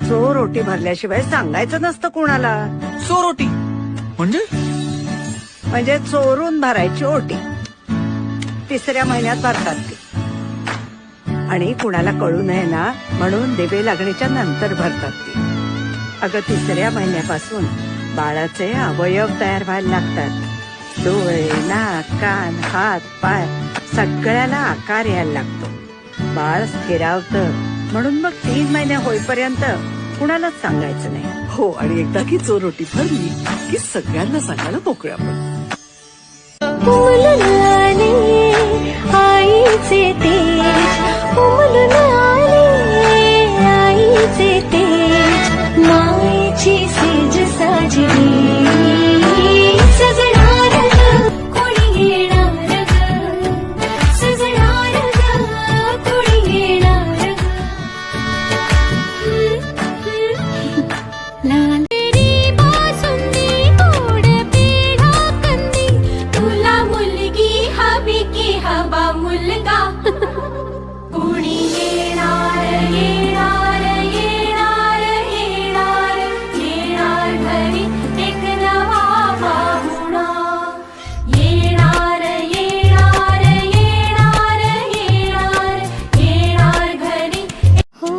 चोरोटी भरल्याशिवाय सांगायचं नसतं कुणाला. चोरोटी म्हणजे चोरून भरायची ओटी. 3ऱ्या महिन्यात भरतात ती. आणि कुणाला कळू नये ना म्हणून दिवे लागणीच्या नंतर भरतात ती. अगं 3ऱ्या महिन्यापासून बाळाचे अवयव तयार व्हायला लागतात. डोळे, नाक, कान, हात, पाय सगळ्याला आकार यायला लागतो. बाळ स्थिरावतं म्हणून मग 3 महिने होईपर्यंत कुणालाच सांगायचं नाही. हो, आणि एकदा की चोरोटी भरली की सगळ्यांना सांगायला मोकळे आपण. उमलून आले आईचे तेज, उमलून आले आईचे तेज, मायेची सेज साजली सजणार ग, कोणी येणार ग, सजणार ग, कोणी येणार ग. लाल हवा मुलगा कुणी येणार येणार येणार येणार येणार घरी एक नवा पाहुणा. येणार येणार येणार येणार येणार घरी. हो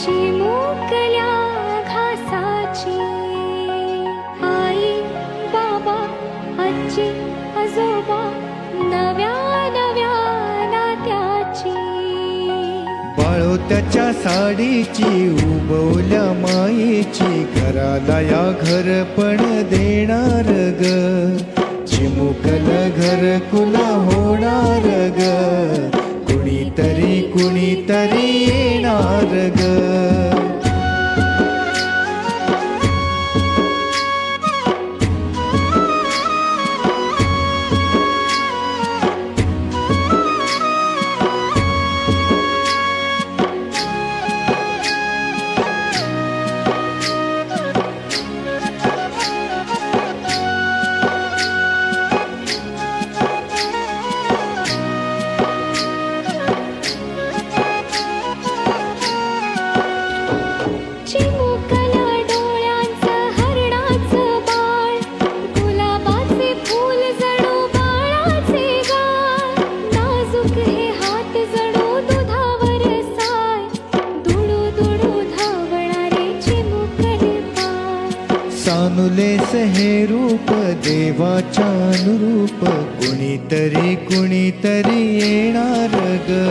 चिमुकल्या घासाची आई बाबा आजी आजोबा नव्या नव्या नात्याची. बाळोत्याच्या साडीची उबवल्या मायेची घराला या घरपण देणार ग. चिमुकल घर कुला होणार ग. कुणीतरी येणार ग. सानुलेस हे रूप देवाच्या अनुरूप. कुणीतरी येणार ग.